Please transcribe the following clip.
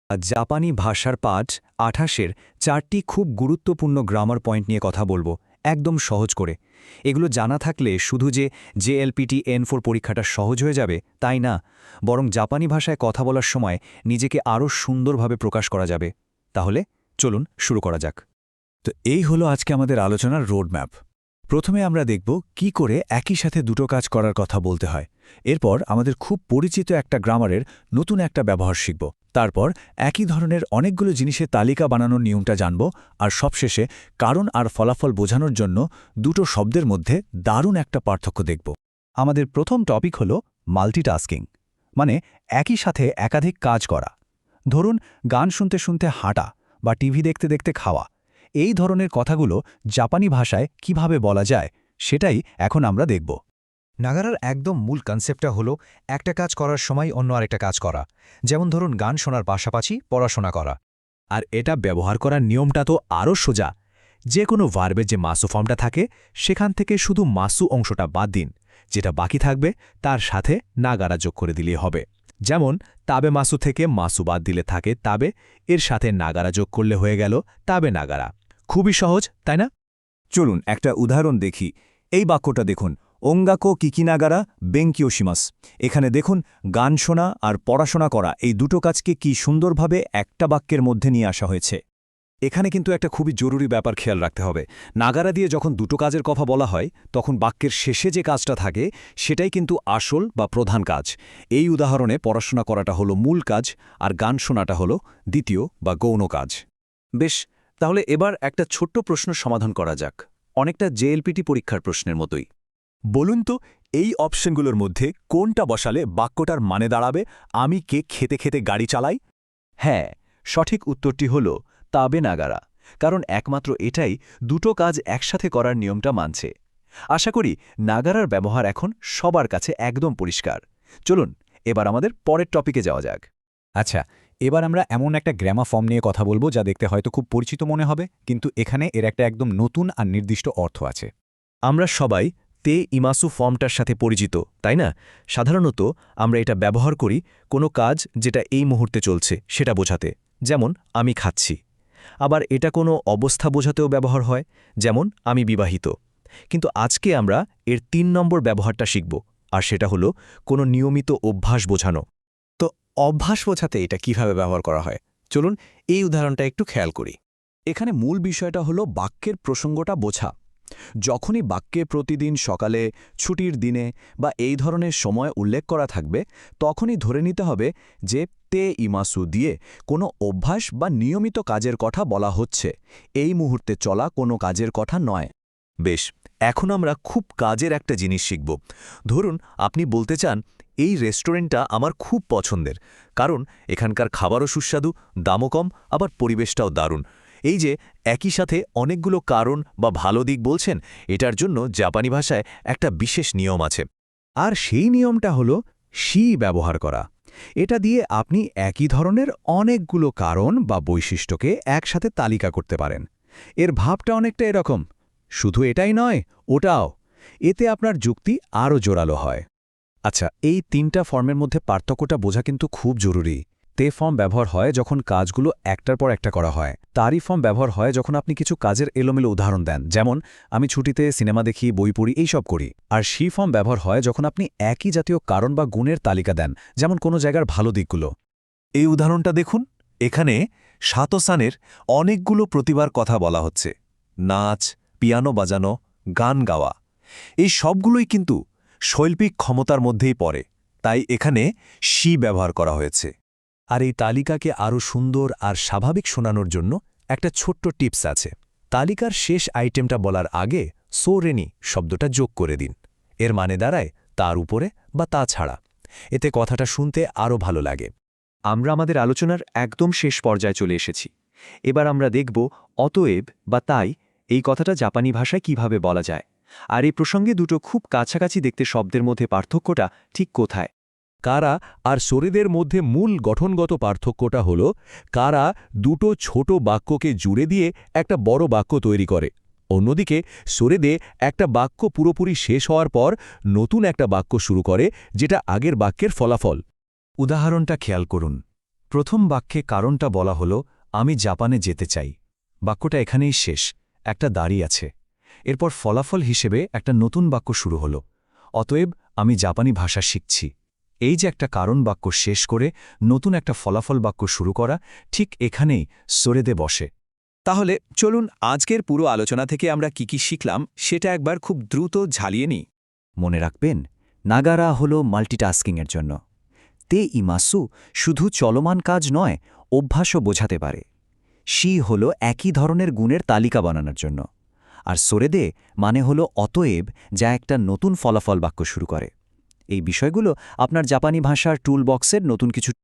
জাপানি ভাষার পাঠ ২৮-এর ৪টি খুব গুরুত্বপূর্ণ গ্রামার পয়েন্ট নিয়ে কথা বলবো, একদম সহজ করে। এগুলো জানা থাকলে শুধু যে জেএলপিটি N4 পরীক্ষাটা সহজ হয়ে যাবে তাই না, বরং জাপানি ভাষায় কথা বলার সময় নিজেকে আরও সুন্দরভাবে প্রকাশ করা যাবে। তাহলে চলুন শুরু করা যাক। তো এই হলো আজকে আমাদের আলোচনার রোডম্যাপ। প্রথমে আমরা দেখব কি করে একই সাথে দুটো কাজ করার কথা বলতে হয়। এরপর আমাদের খুব পরিচিত একটা গ্রামারের নতুন একটা ব্যবহার শিখব। তারপর একই ধরনের অনেকগুলো জিনিসের তালিকা বানানোর নিয়মটা জানব, আর সবশেষে কারণ আর ফলাফল বোঝানোর জন্য দুটো শব্দের মধ্যে দারুণ একটা পার্থক্য দেখব। আমাদের প্রথম টপিক হলো মাল্টিটাস্কিং, মানে একই সাথে একাধিক কাজ করা। ধরুন গান শুনতে শুনতে হাঁটা বা টিভি দেখতে দেখতে খাওয়া। এই ধরনের কথাগুলো জাপানি ভাষায় কিভাবে বলা যায় সেটাই এখন আমরা দেখব। নাগারার একদম মূল কনসেপ্টটা হলো একটা কাজ করার সময় অন্য আরেকটা কাজ করা, যেমন ধরুন গান শোনার পাশাপাশি পড়াশোনা করা। আর এটা ব্যবহার করার নিয়মটা তো আরও সোজা। যে কোনো ভার্বের যে মাসু ফর্মটা থাকে সেখান থেকে শুধু মাসু অংশটা বাদ দিন, যেটা বাকি থাকবে তার সাথে নাগারা যোগ করে দিলেই হবে। যেমন তাবে মাসু থেকে মাসু বাদ দিলে থাকে তাবে, এর সাথে নাগারা যোগ করলে হয়ে গেল তাবে নাগারা। খুবই সহজ, তাই না? চলুন একটা উদাহরণ দেখি। এই বাক্যটা দেখুন, ওঙ্গাকো কিকিনাগারা বেঙ্কিওশিমাস। এখানে দেখুন গান শোনা আর পড়াশোনা করা এই দুটো কাজকে কি সুন্দরভাবে একটা বাক্যের মধ্যে নিয়ে আসা হয়েছে। এখানে কিন্তু একটা খুবই জরুরি ব্যাপার খেয়াল রাখতে হবে। নাগারা দিয়ে যখন দুটো কাজের কথা বলা হয় তখন বাক্যের শেষে যে কাজটা থাকে সেটাই কিন্তু আসল বা প্রধান কাজ। এই উদাহরণে পড়াশোনা করাটা হলো মূল কাজ আর গান শোনাটা হলো দ্বিতীয় বা গৌণ কাজ। বেশ, তাহলে এবার একটা ছোট্ট প্রশ্ন সমাধান করা যাক, অনেকটা জেএলপিটি পরীক্ষার প্রশ্নের মতোই। বলুন তো, এই অপশনগুলোর মধ্যে কোনটা বসালে বাক্যটার মানে দাঁড়াবে আমি কে খেতে খেতে গাড়ি চালাই? হ্যাঁ, সঠিক উত্তরটি হল তাবে নাগারা, কারণ একমাত্র এটাই দুটো কাজ একসাথে করার নিয়মটা মানছে। আশা করি নাগারার ব্যবহার এখন সবার কাছে একদম পরিষ্কার। চলুন এবার আমাদের পরের টপিকে যাওয়া যাক। আচ্ছা, এবার আমরা এমন একটা গ্রামার ফর্ম নিয়ে কথা বলবো যা দেখতে হয়তো খুব পরিচিত মনে হবে, কিন্তু এখানে এর একটা একদম নতুন আর নির্দিষ্ট অর্থ আছে। আমরা সবাই তে ইমাসু ফর্মটার সাথে পরিচিত, তাই না? সাধারণত আমরা এটা ব্যবহার করি কোনো কাজ যেটা এই মুহূর্তে চলছে সেটা বোঝাতে, যেমন আমি খাচ্ছি। আবার এটা কোনো অবস্থা বোঝাতেও ব্যবহার হয়, যেমন আমি বিবাহিত। কিন্তু আজকে আমরা এর ৩ নম্বর ব্যবহারটা শিখব, আর সেটা হলো কোনো নিয়মিত অভ্যাস বোঝানো। তো অভ্যাস বোঝাতে এটা কিভাবে ব্যবহার করা হয়, চলুন এই উদাহরণটা একটু খেয়াল করি। এখানে মূল বিষয়টা হলো বাক্যের প্রসঙ্গটা বোঝা। যখনই বাক্যে প্রতিদিন সকালে, ছুটির দিনে বা এই ধরনের সময় উল্লেখ করা থাকবে, তখনই ধরে নিতে হবে যে তে ইমাসু দিয়ে কোনো অভ্যাস বা নিয়মিত কাজের কথা বলা হচ্ছে, এই মুহূর্তে চলা কোনো কাজের কথা নয়। বেশ, এখন আমরা খুব কাজের একটা জিনিস শিখব। ধরুন আপনি বলতে চান এই রেস্টুরেন্টটা আমার খুব পছন্দের, কারণ এখানকার খাবারও সুস্বাদু, দামও কম, আবার পরিবেশটাও দারুণ। এই যে একই সাথে অনেকগুলো কারণ বা ভালো দিক বলছেন, এটার জন্য জাপানি ভাষায় একটা বিশেষ নিয়ম আছে। আর সেই নিয়মটা হলো শি ব্যবহার করা। এটা দিয়ে আপনি একই ধরনের অনেকগুলো কারণ বা বৈশিষ্ট্যকে একসাথে তালিকা করতে পারেন। এর ভাবটা অনেকটা এরকম, শুধু এটাই নয়, ওটাও। এতে আপনার যুক্তি আরও জোরালো হয়। আচ্ছা, এই ৩টা ফর্মের মধ্যে পার্থক্যটা বোঝা কিন্তু খুব জরুরি। তে ফর্ম ব্যবহার হয় যখন কাজগুলো একটার পর একটা করা হয়। তারই ফর্ম ব্যবহার হয় যখন আপনি কিছু কাজের এলোমেলো উদাহরণ দেন, যেমন আমি ছুটিতে সিনেমা দেখি, বই পড়ি, এইসব করি। আর শি ফর্ম ব্যবহার হয় যখন আপনি একই জাতীয় কারণ বা গুণের তালিকা দেন, যেমন কোনো জায়গার ভালো দিকগুলো। এই উদাহরণটা দেখুন, এখানে সাতোসানের অনেকগুলো প্রতিভার কথা বলা হচ্ছে। নাচ, পিয়ানো বাজানো, গান গাওয়া, এই সবগুলোই কিন্তু শৈল্পিক ক্ষমতার মধ্যেই পড়ে, তাই এখানে শি ব্যবহার করা হয়েছে। আর এই তালিকাকে আরও সুন্দর আর স্বাভাবিক শোনানোর জন্য একটা ছোট্ট টিপস আছে। তালিকার শেষ আইটেমটা বলার আগে সোরেনি শব্দটা যোগ করে দিন। এর মানে দাঁড়ায় তার উপরে বা তা ছাড়া। এতে কথাটা শুনতে আরও ভালো লাগে। আমরা আমাদের আলোচনার একদম শেষ পর্যায়ে চলে এসেছি। এবার আমরা দেখব অতএব বা তাই এই কথাটা জাপানি ভাষায় কিভাবে বলা যায়, আর এই প্রসঙ্গে দুটো খুব কাছাকাছি দেখতে শব্দের মধ্যে পার্থক্যটা ঠিক কোথায়। কারা আর সোরেদের মধ্যে মূল গঠনগত পার্থক্যটা হল কারা দুটো ছোট বাক্যকে জুড়ে দিয়ে একটা বড় বাক্য তৈরি করে, অন্যদিকে সোরেদে একটা বাক্য পুরোপুরি শেষ হওয়ার পর নতুন একটা বাক্য শুরু করে, যেটা আগের বাক্যের ফলাফল। উদাহরণটা খেয়াল করুন। প্রথম বাক্যে কারণটা বলা হলো আমি জাপানে যেতে চাই। বাক্যটা এখানেই শেষ, একটা দাড়ি আছে। এরপর ফলাফল হিসেবে একটা নতুন বাক্য শুরু হলো, অতএব আমি জাপানি ভাষা শিখছি। এই যে একটা কারণ বাক্য শেষ করে নতুন একটা ফলাফল বাক্য শুরু করা, ঠিক এখানেই সোরেদে বসে। তাহলে চলুন আজকের পুরো আলোচনা থেকে আমরা কি শিখলাম সেটা একবার খুব দ্রুত ঝালিয়ে নিই। মনে রাখবেন, নাগারা হল মাল্টিটাস্কিংয়ের জন্য। তে ইমাসু শুধু চলমান কাজ নয়, অভ্যাসও বোঝাতে পারে। শি হল একই ধরনের গুণের তালিকা বানানোর জন্য। আর সোরেদে মানে হল অতএব, যা একটা নতুন ফলাফল বাক্য শুরু করে। এই বিষয়গুলো আপনার জাপানি ভাষার টুলবক্সের নতুন কিছু